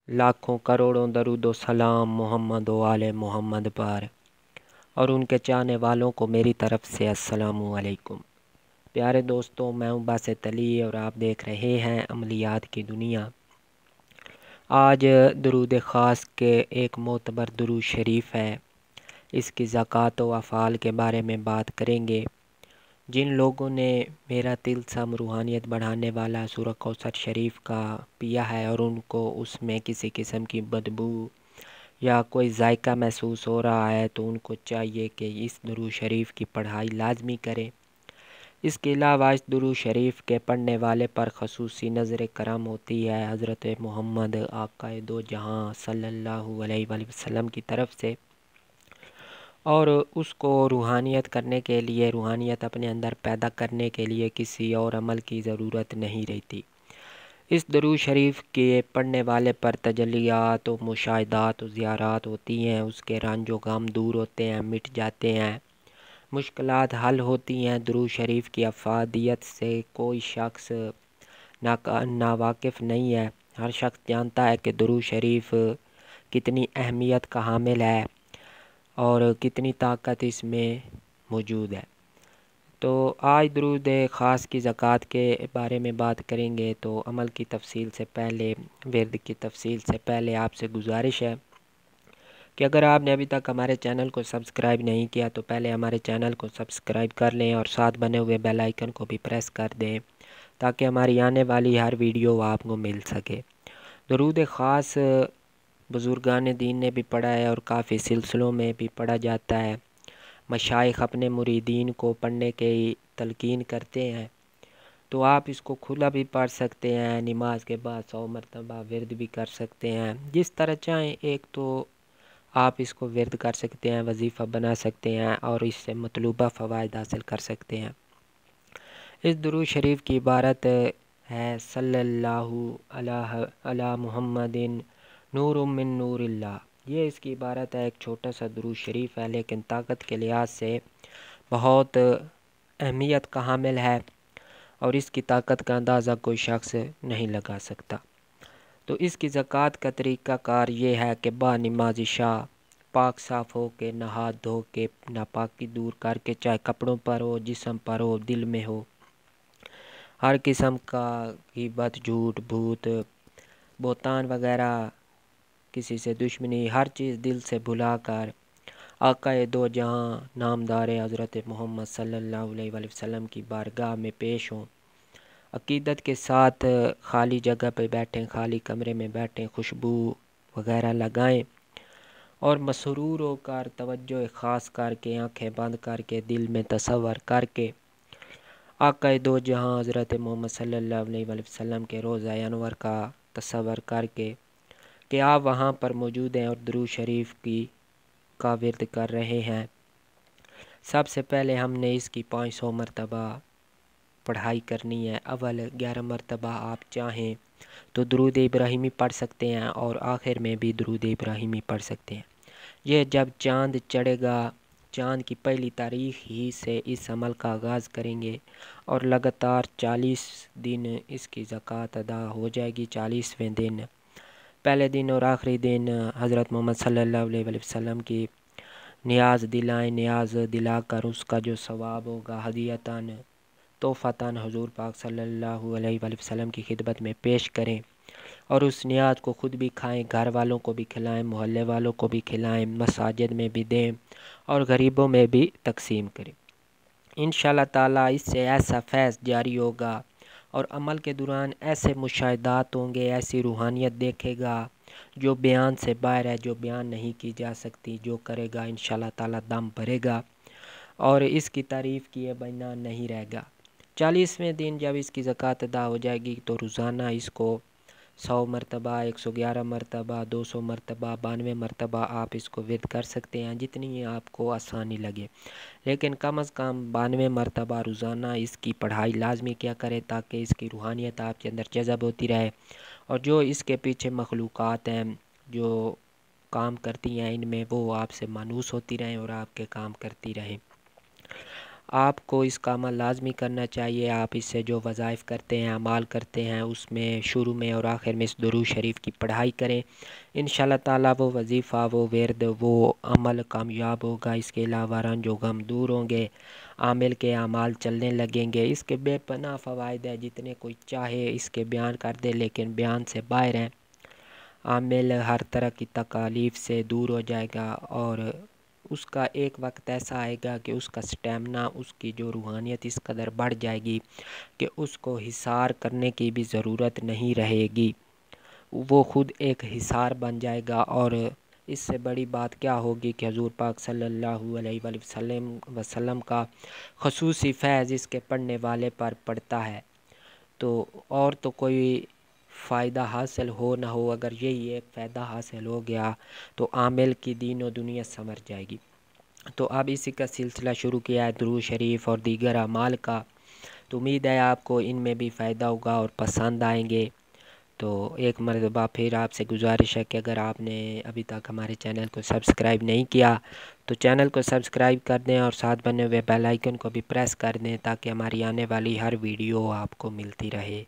लाखों करोड़ों दरूद व सलाम मोहम्मद व आले मोहम्मद पर और उनके चाहने वालों को मेरी तरफ़ से अस्सलामु अलैकुम। प्यारे दोस्तों, मैं हूं बासित अली और आप देख रहे हैं अमलियात की दुनिया। आज दरूद ख़ास के एक मोतबर दुरूद शरीफ है। इसकी ज़कात व अफ़ाल के बारे में बात करेंगे। जिन लोगों ने मेरा तिलस्म रूहानियत बढ़ाने वाला सूरह कौसर शरीफ का पिया है और उनको उसमें किसी किस्म की बदबू या कोई जायका महसूस हो रहा है, तो उनको चाहिए कि इस दुरूद शरीफ की पढ़ाई लाजमी करें। इसके अलावा इस दुरूद शरीफ के पढ़ने वाले पर खसूसी नज़र करम होती है हज़रत मोहम्मद आक़ाए दो जहां सल्लल्लाहु अलैहि वसल्लम की तरफ से, और उसको रूहानियत करने के लिए, रूहानियत अपने अंदर पैदा करने के लिए किसी और अमल की ज़रूरत नहीं रहती। इस दरूद शरीफ के पढ़ने वाले पर तजल्लियात व मुशाहिदात व ज़ियारात होती हैं। उसके रंज व गम दूर होते हैं, मिट जाते हैं, मुश्किलात हल होती हैं। दरूद शरीफ की अफादियत से कोई शख्स नावाकिफ़ नहीं है। हर शख्स जानता है कि दरूद शरीफ कितनी अहमियत का हामिल है और कितनी ताकत इसमें मौजूद है। तो आज दरूद ख़ास की ज़कात के बारे में बात करेंगे। तो अमल की तफसील से पहले, विर्द की तफसील से पहले आपसे गुजारिश है कि अगर आपने अभी तक हमारे चैनल को सब्सक्राइब नहीं किया तो पहले हमारे चैनल को सब्सक्राइब कर लें और साथ बने हुए बेल आइकन को भी प्रेस कर दें ताकि हमारी आने वाली हर वीडियो आपको मिल सके। दरूद ख़ास बुज़ुर्गान दीन ने भी पढ़ा है और काफ़ी सिलसिलों में भी पढ़ा जाता है। मशाइख अपने मुरीदीन को पढ़ने की तलकीन करते हैं। तो आप इसको खुला भी पढ़ सकते हैं, नमाज के बाद 100 मरतबा विर्द भी कर सकते हैं, जिस तरह चाहें। एक तो आप इसको विर्द कर सकते हैं, वजीफ़ा बना सकते हैं और इससे मतलूबा फ़वाइद हासिल कर सकते हैं। इस दुरूद शरीफ की इबारत है सल्लल्लाहु अला मुहम्मदिन नूरुम मिन नूरिल्लाह। ये इसकी इबारत है। एक छोटा सा दुरूद शरीफ है, लेकिन ताकत के लिहाज से बहुत अहमियत का हामिल है और इसकी ताकत का अंदाज़ा कोई शख्स नहीं लगा सकता। तो इसकी ज़कात का तरीक़ा कार ये है कि बा नमाज़ी शाह पाक साफ़ हो के, नहा धो के, नापाकी दूर करके, चाहे कपड़ों पर हो, जिस्म पर हो, दिल में हो, हर किस्म का ग़ीबत, झूठ, भूत, बोतान वगैरह, किसी से दुश्मनी, हर चीज़ दिल से भुला कर आक़ाए दो जहां नामदार हज़रत मोहम्मद सल्लल्लाहु अलैहि वसल्लम की बारगाह में पेश हों। अक़ीदत के साथ खाली जगह पर बैठें, खाली कमरे में बैठें, खुशबू वगैरह लगाएं और मसरूर होकर, तवज्जो ख़ास करके, आँखें बंद करके, दिल में तसव्वुर करके आक़ाए दो जहां हज़रत मोहम्मद सल्लल्लाहु अलैहि वसल्लम के रोज़ा अनवर का तसव्वुर करके कि आप वहाँ पर मौजूद हैं और दुरूद शरीफ का विर्द कर रहे हैं। सबसे पहले हमने इसकी 500 मरतबा पढ़ाई करनी है। अव्वल 11 मरतबा आप चाहें तो दुरूद इब्राहिमी पढ़ सकते हैं और आखिर में भी दुरूद इब्राहिमी पढ़ सकते हैं। यह जब चाँद चढ़ेगा, चाँद की पहली तारीख ही से इस अमल का आगाज़ करेंगे और लगातार 40 दिन इसकी ज़कात अदा हो जाएगी। 40वें दिन, पहले दिन और आखिरी दिन हज़रत मोहम्मद सल्लल्लाहु अलैहि वसल्लम की नियाज़ दिलाएं। नियाज़ दिलाकर उसका जो सवाब होगा हदियतन, तोहफ़तन हुज़ूर पाक सल्लल्लाहु अलैहि वसल्लम की खिदमत में पेश करें और उस नियाज़ को ख़ुद भी खाएं, घर वालों को भी खिलाएं, मोहल्ले वालों को भी खिलाएं, मसाजिद में भी दें और गरीबों में भी तकसीम करें। इंशाअल्लाह ताला इससे ऐसा फैज़ जारी होगा और अमल के दौरान ऐसे मुशाहिदात होंगे, ऐसी रूहानियत देखेगा जो बयान से बाहर है, जो बयान नहीं की जा सकती। जो करेगा इंशाअल्लाह ताला दम भरेगा और इसकी तारीफ़ किए बिना नहीं रहेगा। 40वें दिन जब इसकी ज़कात अदा हो जाएगी तो रोज़ाना इसको 100 मरतबा, 111 मरतबा, 200 मरतबा, 92 मरतबा आप इसको विर्द कर सकते हैं, जितनी आपको आसानी लगे। लेकिन कम अज़ कम 92 मरतबा रोज़ाना इसकी पढ़ाई लाजमी किया करें ताकि इसकी रूहानियत आपके अंदर जज़ब होती रहे और जो इसके पीछे मखलूक़ात हैं जो काम करती हैं इनमें, वो आपसे मानूस होती रहें और आपके काम करती रहें। آپ کو اس کا عمل لازمی کرنا چاہیے۔ آپ اس سے جو وظائف کرتے ہیں، اعمال کرتے ہیں، اس میں شروع میں اور آخر میں اس درود شریف کی پڑھائی کریں۔ انشاءاللہ تعالیٰ وہ وظیفہ، وہ ورد، وہ عمل کامیاب ہوگا۔ اس کے علاوہ رنج و غم دور ہوں گے، عامل کے اعمال چلنے لگیں گے۔ اس کے بے پناہ فوائد ہیں، جتنے کوئی چاہے اس کے بیان کر دے، لیکن بیان سے باہر ہیں۔ عامل ہر طرح کی تکالیف سے دور ہو جائے گا، اور اس کا ایک وقت ایسا آئے گا کہ اس کا سٹیمنا، اس کی جو روحانیت اس قدر بڑھ جائے گی کہ اس کو حصار کرنے کی بھی ضرورت نہیں رہے گی۔ وہ خود ایک حصار بن جائے گا۔ اور اس سے بڑی بات کیا ہوگی کہ حضور پاک صلی اللہ علیہ وآلہ وسلم کا خصوصی فیض اس کے پڑھنے والے پر پڑتا ہے۔ اور تو کوئی فائدہ حاصل ہو نہ ہو، اگر یہی ایک فائدہ حاصل ہو گیا تو عامل کی دین و دنیا سنور جائے گی۔ تو اب اسی کا سلسلہ شروع کیا ہے درود شریف اور دیگر اعمال کا۔ تو امید ہے آپ کو ان میں بھی فائدہ ہوگا اور پسند آئیں گے۔ تو ایک مرتبہ پھر آپ سے گزارش ہے کہ اگر آپ نے ابھی تک ہمارے چینل کو سبسکرائب نہیں کیا تو چینل کو سبسکرائب کر دیں، اور ساتھ بنے ہوئے بیل آئیکن کو بھی پریس کر دیں، تاکہ ہماری آنے والی ہر ویڈیو آپ کو ملتی رہے۔